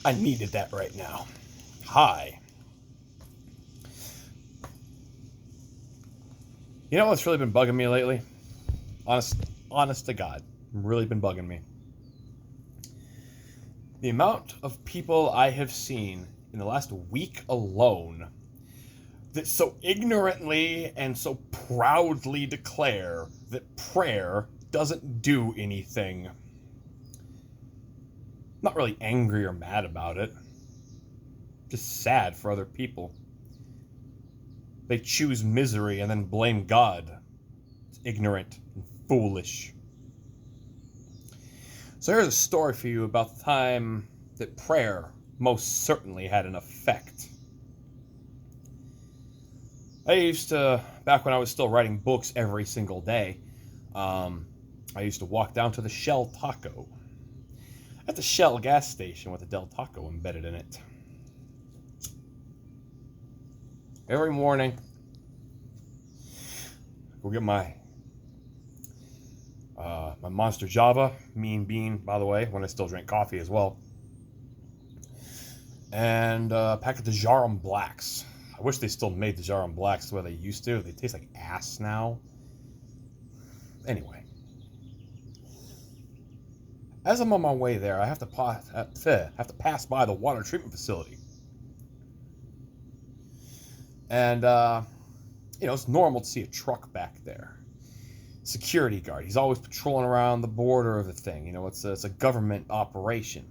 I needed that right now. Hi. You know what's really been bugging me lately? Honest, honest to God, really been bugging me. The amount of people I have seen in the last week alone that so ignorantly and so proudly declare that prayer doesn't do anything. Not really angry or mad about it, just sad for other people. They choose misery and then blame God. It's ignorant and foolish. So here's a story for you about the time that prayer most certainly had an effect. Back when I was still writing books every single day, I used to walk down to the Shell Taco at the Shell gas station with a Del Taco embedded in it. Every morning, go get my Monster Java, Mean Bean, by the way, when I still drank coffee as well, and a packet of Djarum Blacks. I wish they still made the Djarum Blacks the way they used to. They taste like ass now. Anyway, as I'm on my way there, I have to pass by the water treatment facility. And, it's normal to see a truck back there. Security guard. He's always patrolling around the border of the thing. It's a government operation.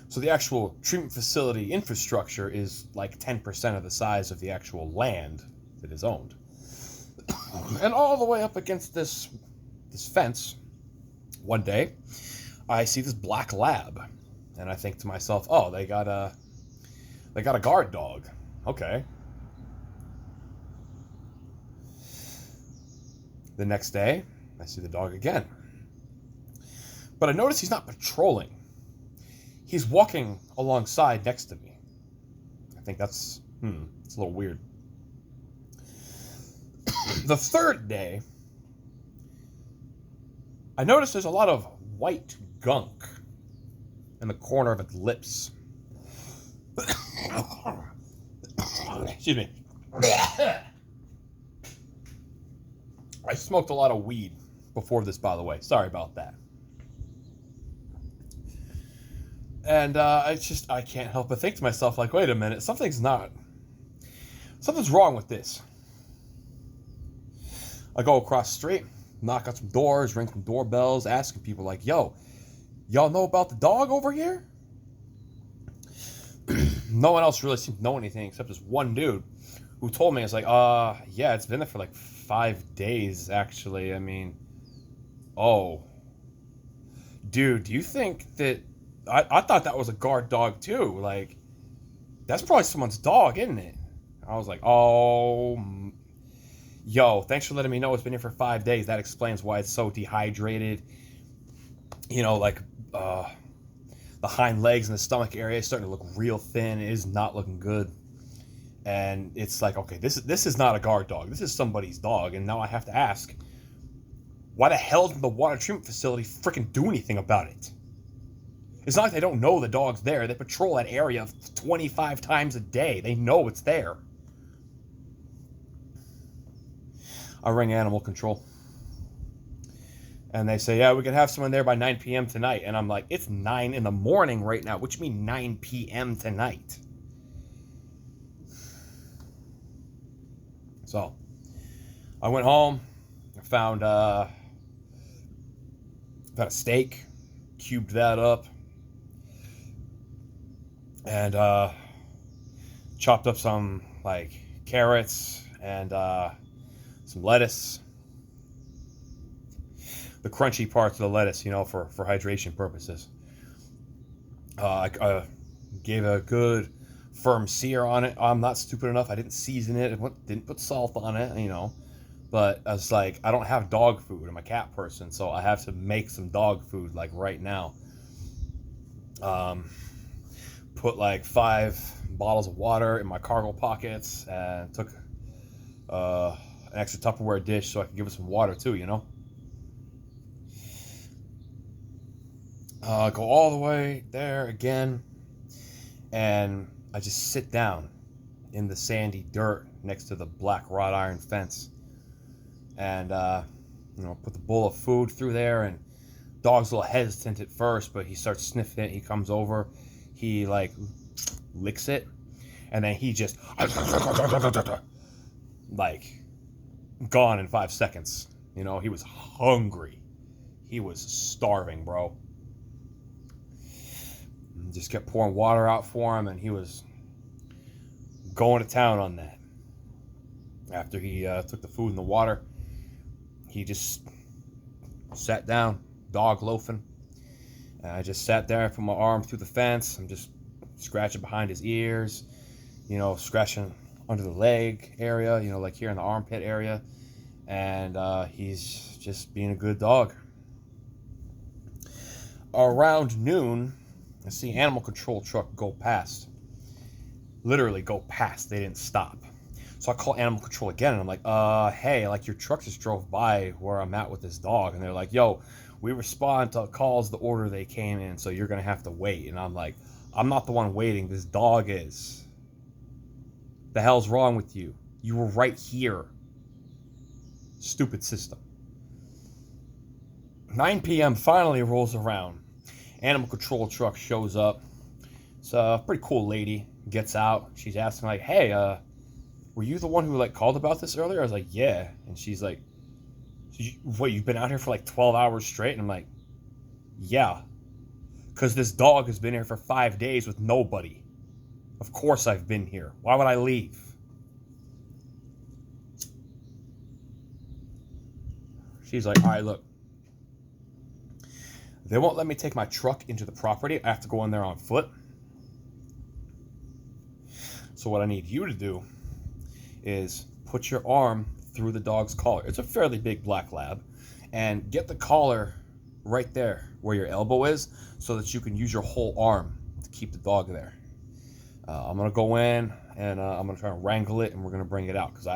So the actual treatment facility infrastructure is like 10% of the size of the actual land that is owned. And all the way up against this fence, one day, I see this black lab. And I think to myself, oh, they got a guard dog. Okay. The next day, I see the dog again. But I notice he's not patrolling. He's walking alongside next to me. I think it's a little weird. The third day, I notice there's a lot of white gunk in the corner of its lips. Excuse me. I smoked a lot of weed before this, by the way. Sorry about that. And I can't help but think to myself, like, wait a minute, something's wrong with this. I go across the street, knock on some doors, ring some doorbells, asking people like, yo, y'all know about the dog over here? No one else really seemed to know anything except this one dude who told me, it's like, yeah, it's been there for like 5 days, actually. I mean, oh. Dude, do you think that... I thought that was a guard dog, too. Like, that's probably someone's dog, isn't it? I was like, oh... Yo, thanks for letting me know it's been here for 5 days. That explains why it's so dehydrated. The hind legs and the stomach area is starting to look real thin. It is not looking good. And it's like, okay, this is not a guard dog. This is somebody's dog. And now I have to ask, why the hell didn't the water treatment facility freaking do anything about it? It's not like they don't know the dog's there. They patrol that area 25 times a day. They know it's there. I ring animal control. And they say, yeah, we can have someone there by 9 p.m. tonight. And I'm like, it's 9 in the morning right now. What you mean 9 p.m. tonight? So, I went home. I found a steak. Cubed that up. And chopped up some, carrots and some lettuce. The crunchy parts of the lettuce, for hydration purposes. I gave a good firm sear on it. I'm not stupid enough. I didn't season it. Didn't put salt on it, But I was like, I don't have dog food. I'm a cat person, so I have to make some dog food, right now. Put 5 bottles of water in my cargo pockets and took an extra Tupperware dish so I could give it some water too, Go all the way there again, and I just sit down in the sandy dirt next to the black wrought iron fence, and put the bowl of food through there. And dog's a little hesitant at first, but he starts sniffing it. He comes over, he like licks it, and then he just like gone in 5 seconds. He was hungry. He was starving, bro. Just kept pouring water out for him, and he was going to town on that. After he took the food and the water, he just sat down, dog loafing. And I just sat there, put my arm through the fence. I'm just scratching behind his ears, scratching under the leg area, like here in the armpit area. And he's just being a good dog. Around noon, I see animal control truck go past. Literally go past. They didn't stop. So I call animal control again, and I'm like, hey, like your truck just drove by where I'm at with this dog. And they're like, yo, we respond to calls the order they came in, so you're going to have to wait. And I'm like, I'm not the one waiting. This dog is. The hell's wrong with you? You were right here. Stupid system. 9 p.m. finally rolls around. Animal control truck shows up. It's a pretty cool lady. Gets out. She's asking like, hey, were you the one who like called about this earlier? I was like, yeah. And she's like, what, you've been out here for like 12 hours straight? And I'm like, yeah. Because this dog has been here for 5 days with nobody. Of course I've been here. Why would I leave? She's like, all right, look. They won't let me take my truck into the property. I have to go in there on foot. So what I need you to do is put your arm through the dog's collar. It's a fairly big black lab. And get the collar right there where your elbow is so that you can use your whole arm to keep the dog there. I'm going to go in and I'm going to try and wrangle it, and we're going to bring it out. Because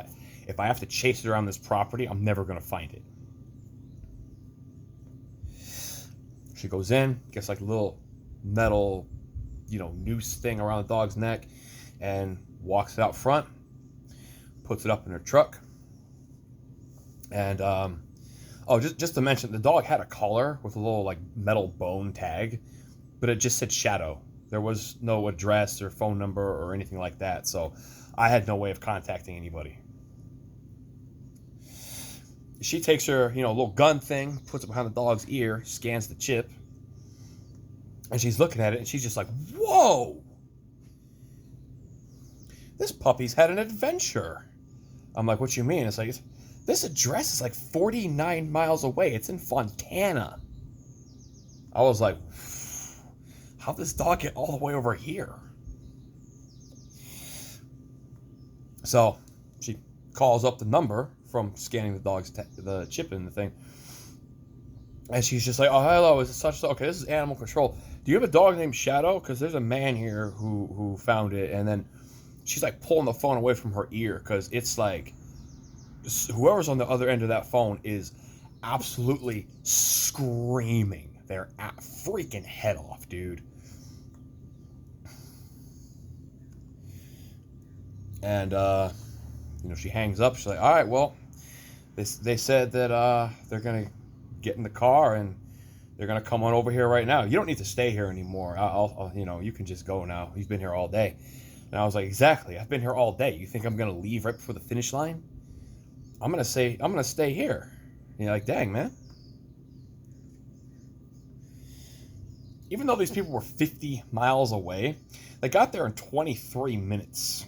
if I have to chase it around this property, I'm never going to find it. She goes in, gets like a little metal, noose thing around the dog's neck, and walks it out front, puts it up in her truck. And, just to mention, the dog had a collar with a little like metal bone tag, but it just said Shadow. There was no address or phone number or anything like that, so I had no way of contacting anybody. She takes her, little gun thing, puts it behind the dog's ear, scans the chip, and she's looking at it, and she's just like, whoa! This puppy's had an adventure. I'm like, what you mean? It's like, this address is like 49 miles away. It's in Fontana. I was like, how'd this dog get all the way over here? So she calls up the number from scanning the dog's the chip in the thing. And she's just like, oh, hello, is it such? Okay, this is animal control. Do you have a dog named Shadow? Because there's a man here who found it. And then she's like pulling the phone away from her ear because it's like whoever's on the other end of that phone is absolutely screaming their freaking head off, dude. And she hangs up. She's like, all right, well, they said that they're gonna get in the car and they're gonna come on over here right now. You don't need to stay here anymore. I'll you can just go now. You've been here all day. And I was like, exactly. I've been here all day. You think I'm gonna leave right before the finish line? I'm gonna stay here. And you're like, dang, man. Even though these people were 50 miles away, they got there in 23 minutes.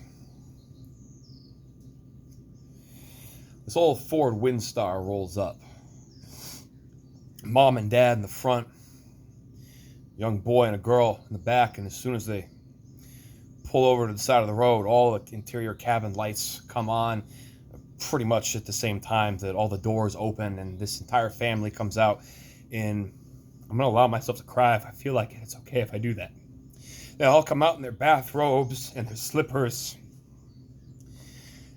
This old Ford Windstar rolls up. Mom and dad in the front, young boy and a girl in the back, and as soon as they pull over to the side of the road, all the interior cabin lights come on pretty much at the same time that all the doors open, and this entire family comes out. And I'm going to allow myself to cry if I feel like it. It's okay if I do that. They all come out in their bathrobes and their slippers,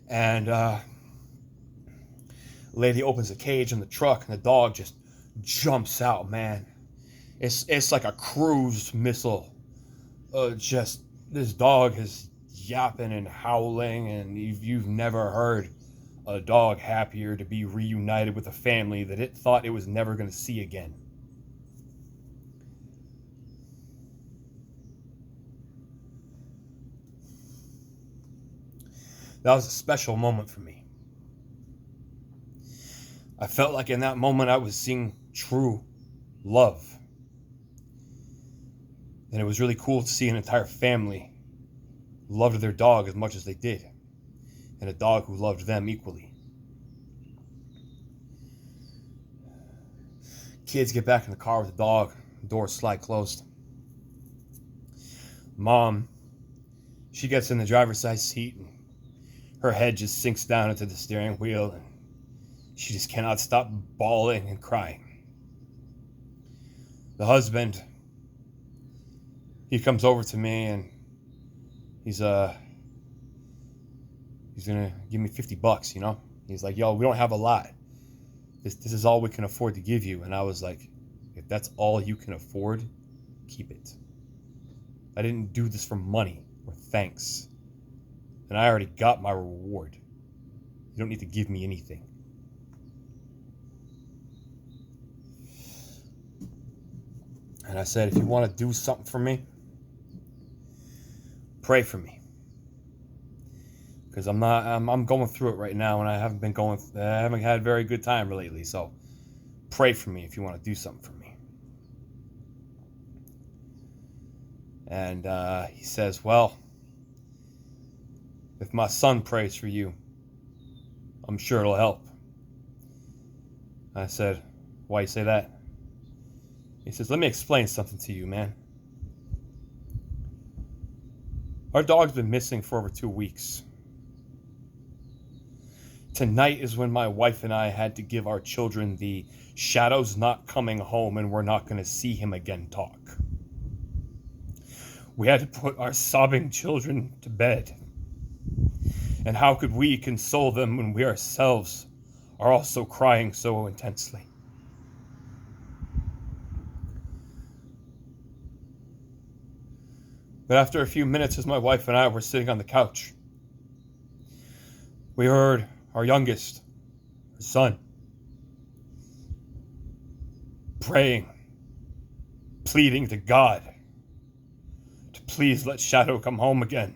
and lady opens the cage in the truck, and the dog just jumps out, man. It's like a cruise missile. Just this dog is yapping and howling, and you've never heard a dog happier to be reunited with a family that it thought it was never going to see again. That was a special moment for me. I felt like in that moment I was seeing true love. And it was really cool to see an entire family loved their dog as much as they did, and a dog who loved them equally. Kids get back in the car with the dog, the doors slide closed. Mom, she gets in the driver's side seat, and her head just sinks down into the steering wheel, and she just cannot stop bawling and crying. The husband, he comes over to me, and he's gonna give me $50, you know? He's like, yo, we don't have a lot. This is all we can afford to give you. And I was like, if that's all you can afford, keep it. I didn't do this for money or thanks. And I already got my reward. You don't need to give me anything. And I said, if you want to do something for me, pray for me. Because I'm going through it right now, and I haven't had a very good time lately. So pray for me if you want to do something for me. And he says, well, if my son prays for you, I'm sure it'll help. I said, why you say that? He says, let me explain something to you, man. Our dog's been missing for over 2 weeks. Tonight is when my wife and I had to give our children the Shadow's not coming home and we're not going to see him again talk. We had to put our sobbing children to bed. And how could we console them when we ourselves are also crying so intensely? But after a few minutes, as my wife and I were sitting on the couch, we heard our youngest, our son, praying, pleading to God to please let Shadow come home again.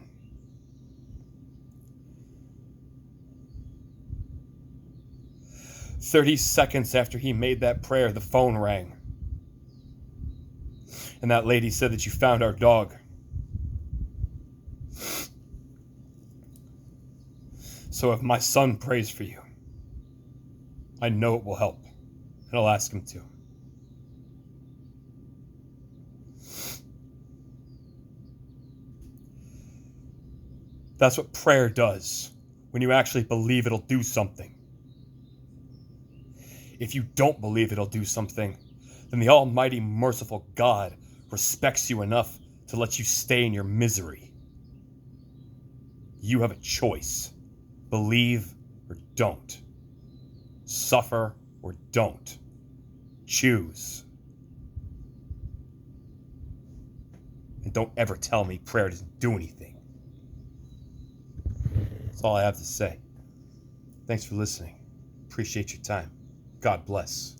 "30 seconds after he made that prayer, the phone rang. And that lady said that you found our dog. So if my son prays for you, I know it will help, and I'll ask him to." That's what prayer does when you actually believe it'll do something. If you don't believe it'll do something, then the almighty merciful God respects you enough to let you stay in your misery. You have a choice. Believe or don't. Suffer or don't. Choose. And don't ever tell me prayer doesn't do anything. That's all I have to say. Thanks for listening. Appreciate your time. God bless.